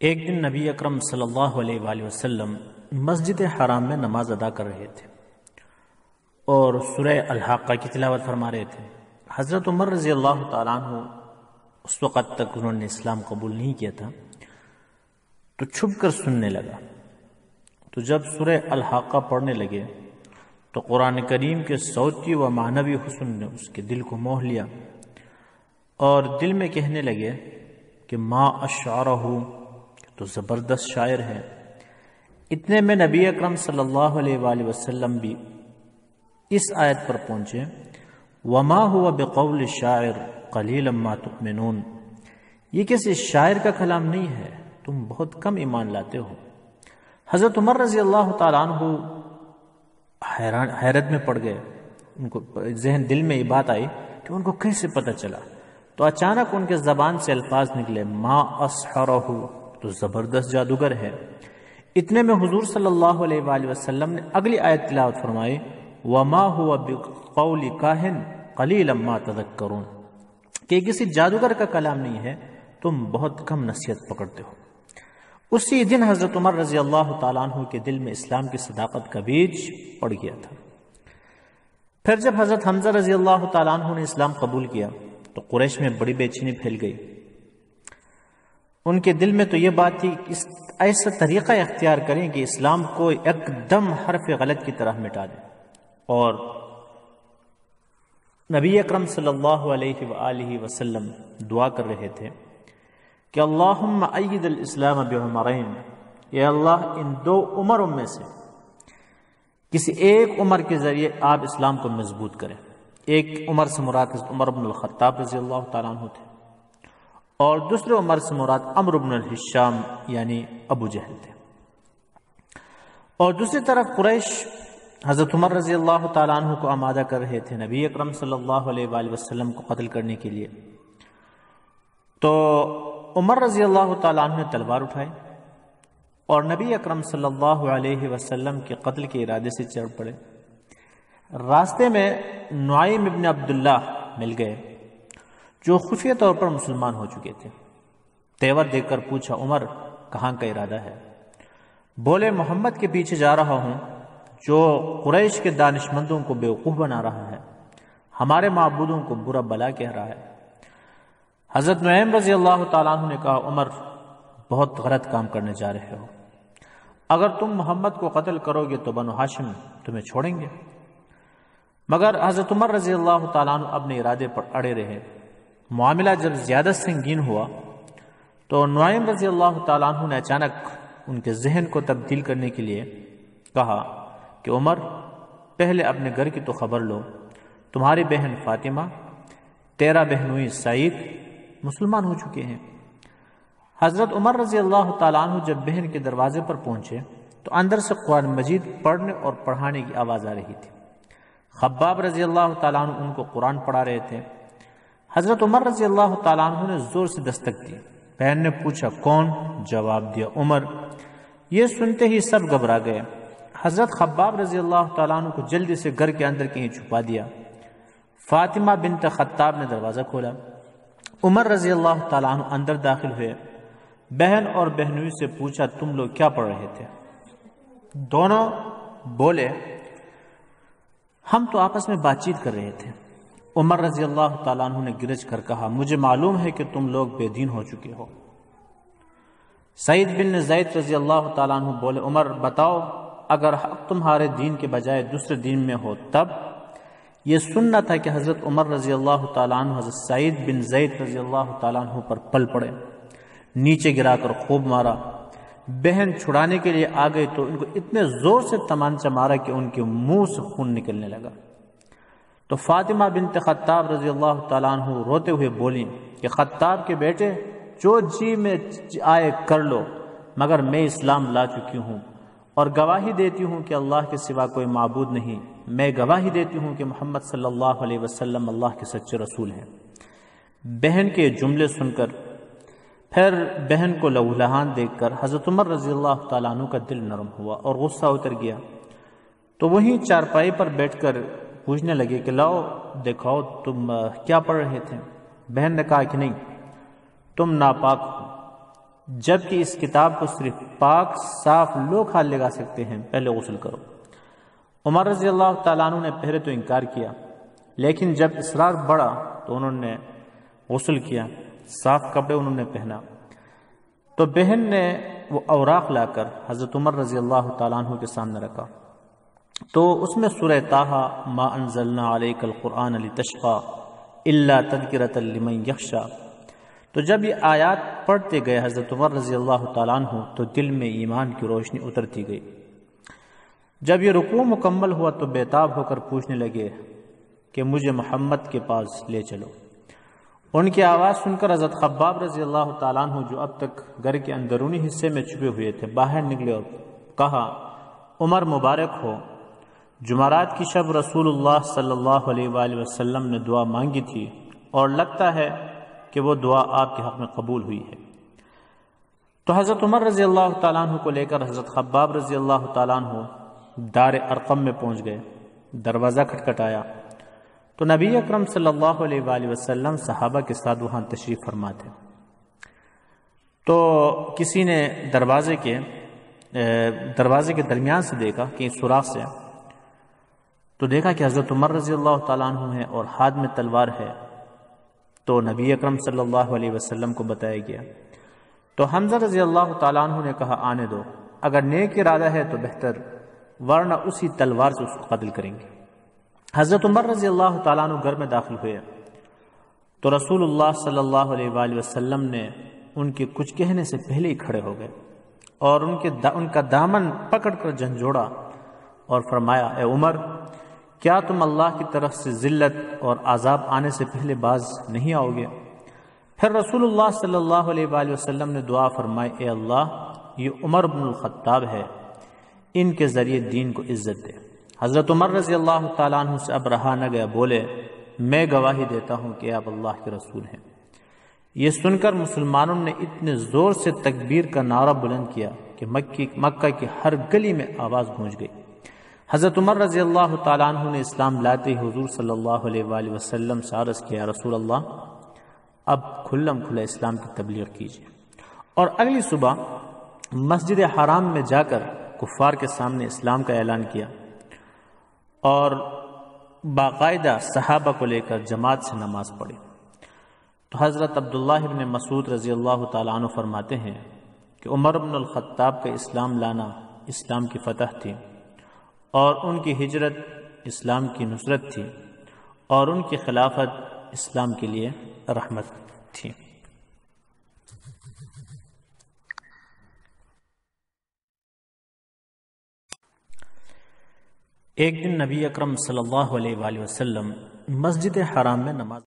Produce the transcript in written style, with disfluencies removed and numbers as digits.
ایک دن نبی اکرم صلی اللہ علیہ وآلہ وسلم مسجد حرام میں نماز ادا کر رہے تھے اور سورہ الحاقہ کی تلاوت فرما رہے تھے۔ حضرت عمر رضی اللہ تعالیٰ عنہ اس وقت تک انہوں نے اسلام قبول نہیں کیا تھا تو چھپ کر سننے لگا۔ تو جب سورہ الحاقہ پڑھنے لگے تو قرآن کریم کے صوتی و معنوی حسن نے اس کے دل کو موہ لیا اور دل میں کہنے لگے کہ ما اشعرہ، تو زبردست شاعر ہے۔ اتنے میں نبی اکرم صلی اللہ علیہ وآلہ وسلم بھی اس آیت پر پہنچے، وما هو بقول شاعر قلیلا ما تؤمنون، یہ کسی شاعر کا کلام نہیں ہے، تم بہت کم ایمان لاتے ہو۔ حضرت عمر رضی اللہ تعالیٰ عنہ حیرت میں پڑ گئے، ان کو دل میں یہ بات آئی کہ ان کو کیسے پتہ چلا۔ تو اچانک ان کے زبان سے الفاظ نکلے، ما اسحرہ، تو زبردست جادوگر ہے۔ اتنے میں حضور صلی اللہ علیہ وآلہ وسلم نے اگلی آیت تلاوت فرمائی، وما هو بقول کاہن قلیلا ما تذکرون، کہ کسی جادوگر کا کلام نہیں ہے، تم بہت کم نصیحت پکڑتے ہو۔ اسی دن حضرت عمر رضی اللہ تعالیٰ عنہ کے دل میں اسلام کی صداقت کا بیج پڑ گیا تھا۔ پھر جب حضرت حمزہ رضی اللہ تعالیٰ عنہ نے اسلام قبول کیا تو قریش میں بڑی بے چینی پھیل گئی۔ ان کے دل میں تو یہ بات تھی کہ ایسا طریقہ اختیار کریں کہ اسلام کو ایک دم حرف غلط کی طرح مٹا دیں، اور نبی اکرم صلی اللہ علیہ وآلہ وسلم دعا کر رہے تھے کہ اللہم اید الاسلام بعمرین، یا اللہ ان دو عمروں میں سے کسی ایک عمر کے ذریعے آپ اسلام کو مضبوط کریں۔ ایک عمر سے مراد حضرت عمر بن الخطاب رضی اللہ تعالیٰ عنہ تھے، اور دوسرے عمر سے مراد عمرو بن الحشام یعنی ابو جہل تھے۔ اور دوسری طرف قریش حضرت عمر رضی اللہ تعالیٰ عنہ کو آمادہ کر رہے تھے نبی اکرم صلی اللہ علیہ وآلہ وسلم کو قتل کرنے کے لیے۔ تو عمر رضی اللہ تعالیٰ عنہ نے تلوار اٹھائی اور نبی اکرم صلی اللہ علیہ وسلم کے قتل کے ارادے سے چڑھ پڑے۔ راستے میں نعیم ابن عبداللہ مل گئے جو خفیہ طور پر مسلمان ہو چکے تھے۔ تیور دیکھ کر پوچھا، عمر کہاں کا ارادہ ہے؟ بولے، محمد کے پیچھے جا رہا ہوں جو قریش کے دانشمندوں کو بیوقوف بنا رہا ہے، ہمارے معبودوں کو برا بلا کہہ رہا ہے۔ حضرت نعیم رضی اللہ تعالیٰ عنہ نے کہا، عمر بہت غلط کام کرنے جا رہے ہو، اگر تم محمد کو قتل کرو گے تو بنو ہاشم تمہیں چھوڑیں گے۔ مگر حضرت عمر رضی اللہ تعالیٰ عنہ اپنے ارادے پر اڑے رہے۔ معاملہ جب زیادہ سنگین ہوا تو نعیم رضی اللہ تعالیٰ عنہ نے اچانک ان کے ذہن کو تبدیل کرنے کے لیے کہا کہ عمر، پہلے اپنے گھر کی تو خبر لو، تمہاری بہن فاطمہ، تیرا بہنوئی سعید مسلمان ہو چکے ہیں۔ حضرت عمر رضی اللہ تعالیٰ عنہ جب بہن کے دروازے پر پہنچے تو اندر سے قرآن مجید پڑھنے اور پڑھانے کی آواز آ رہی تھی۔ خباب رضی اللہ تعالیٰ عنہ ان کو قرآن پڑھا رہے تھے۔ حضرت عمر رضی اللہ تعالیٰ عنہ نے زور سے دستک دی۔ بہن نے پوچھا، کون؟ جواب دیا، عمر۔ یہ سنتے ہی سب گھبرا گئے۔ حضرت خباب رضی اللہ تعالیٰ عنہ کو جلدی سے گھر کے اندر کہیں چھپا دیا۔ فاطمہ بنت خطاب نے دروازہ کھولا۔ عمر رضی اللہ تعالیٰ عنہ اندر داخل ہوئے۔ بہن اور بہنوئی سے پوچھا، تم لوگ کیا پڑھ رہے تھے؟ دونوں بولے، ہم تو آپس میں بات چیت کر رہے تھے۔ عمر رضی اللہ تعالیٰ عنہ نے گرج کر کہا، مجھے معلوم ہے کہ تم لوگ بے دین ہو چکے ہو۔ سعید بن زید رضی اللہ تعالیٰ عنہ بولے، عمر بتاؤ، اگر حق تمہارے دین کے بجائے دوسرے دین میں ہو تب؟ یہ سننا تھا کہ حضرت عمر رضی اللہ تعالیٰ عنہ حضرت سعید بن زید رضی اللہ تعالیٰ عنہ پر پل پڑے، نیچے گرا کر خوب مارا۔ بہن چھڑانے کے لیے آ گئی تو ان کو اتنے زور سے تمانچہ مارا کہ ان کے منہ سے خون نکلنے لگا۔ تو فاطمہ بنت خطاب رضی اللہ تعالیٰ عنہ روتے ہوئے بولیں کہ خطاب کے بیٹے، جو جی میں آئے کر لو، مگر میں اسلام لا چکی ہوں اور گواہی دیتی ہوں کہ اللہ کے سوا کوئی معبود نہیں۔ میں گواہی دیتی ہوں کہ محمد صلی اللہ علیہ وسلم اللہ کے سچے رسول ہیں۔ بہن کے جملے سن کر، پھر بہن کو لہولہان دیکھ کر حضرت عمر رضی اللہ تعالیٰ عنہ کا دل نرم ہوا اور غصہ اتر گیا۔ تو وہیں چارپائی پر بیٹھ کر پوچھنے لگے کہ لاؤ دکھاؤ، تم کیا پڑھ رہے تھے؟ بہن نے کہا کہ نہیں، تم ناپاک ہو، جبکہ اس کتاب کو صرف پاک صاف لوگ ہاتھ لگا سکتے ہیں، پہلے غسل کرو۔ عمر رضی اللہ تعالیٰ عنہ نے پہلے تو انکار کیا، لیکن جب اصرار بڑھا تو انہوں نے غسل کیا، صاف کپڑے انہوں نے پہنا۔ تو بہن نے وہ اوراق لا کر حضرت عمر رضی اللہ تعالیٰ عنہ کے سامنے رکھا، تو اس میں سورہ طٰہٰ ما انزلنا علیک القرآن لتشقی الا تذکرۃ لمن یخشی، تو جب یہ آیات پڑھتے گئے حضرت عمر رضی اللہ تعالیٰ عنہ تو دل میں ایمان کی روشنی اترتی گئی۔ جب یہ رکوع مکمل ہوا تو بےتاب ہو کر پوچھنے لگے کہ مجھے محمد کے پاس لے چلو۔ ان کی آواز سن کر حضرت خباب رضی اللہ تعالیٰ عنہ جو اب تک گھر کے اندرونی حصے میں چھپے ہوئے تھے باہر نکلے اور کہا، عمر مبارک ہو، جمعرات کی شب رسول اللہ صلی اللہ علیہ وآلہ وسلم نے دعا مانگی تھی اور لگتا ہے کہ وہ دعا آپ کے حق میں قبول ہوئی ہے۔ تو حضرت عمر رضی اللہ تعالیٰ عنہ کو لے کر حضرت خباب رضی اللہ تعالیٰ عنہ دار ارقم میں پہنچ گئے۔ دروازہ کھٹکھٹایا تو نبی اکرم صلی اللہ علیہ وآلہ وسلم صحابہ کے ساتھ وہاں تشریف فرما تھے۔ تو کسی نے دروازے کے درمیان سے دیکھا کہ سوراخ سے، تو دیکھا کہ حضرت عمر رضی اللہ تعالیٰ عنہ ہے اور ہاتھ میں تلوار ہے۔ تو نبی اکرم صلی اللہ علیہ وسلم کو بتایا گیا، تو حمزہ رضی اللہ تعالیٰ عنہ نے کہا آنے دو، اگر نیک ارادہ ہے تو بہتر، ورنہ اسی تلوار سے اس کو قتل کریں گے۔ حضرت عمر رضی اللہ تعالیٰ عنہ گھر میں داخل ہوئے تو رسول اللہ صلی اللہ علیہ وآلہ وسلم نے ان کے کچھ کہنے سے پہلے ہی کھڑے ہو گئے اور ان کا دامن پکڑ کر جھنجھوڑا اور فرمایا، اے عمر، کیا تم اللہ کی طرف سے ذلت اور عذاب آنے سے پہلے باز نہیں آؤ گے؟ پھر رسول اللہ صلی اللہ علیہ وآلہ وسلم نے دعا فرمائی، اے اللہ، یہ عمر بن الخطاب ہے، ان کے ذریعے دین کو عزت دے۔ حضرت عمر رضی اللہ تعالیٰ عنہ سے اب رہا نہ گیا، بولے، میں گواہی دیتا ہوں کہ آپ اللہ کے رسول ہیں۔ یہ سن کر مسلمانوں نے اتنے زور سے تکبیر کا نعرہ بلند کیا کہ مکہ کی ہر گلی میں آواز گونج گئی۔ حضرت عمر رضی اللہ تعالیٰ عنہ نے اسلام لاتے ہی حضور صلی اللہ علیہ وآلہ وسلم سے عرض کیا، رسول اللہ، اب کھلم کھلا اسلام کی تبلیغ کیجیے۔ اور اگلی صبح مسجد حرام میں جا کر کفار کے سامنے اسلام کا اعلان کیا اور باقاعدہ صحابہ کو لے کر جماعت سے نماز پڑھی۔ تو حضرت عبداللہ ابن مسعود رضی اللہ تعالیٰ عنہ فرماتے ہیں کہ عمر بن الخطاب کا اسلام لانا اسلام کی فتح تھی، اور ان کی ہجرت اسلام کی نصرت تھی، اور ان کی خلافت اسلام کے لیے رحمت تھی۔ ایک دن نبی اکرم صلی اللہ علیہ وآلہ وسلم مسجد حرام میں نماز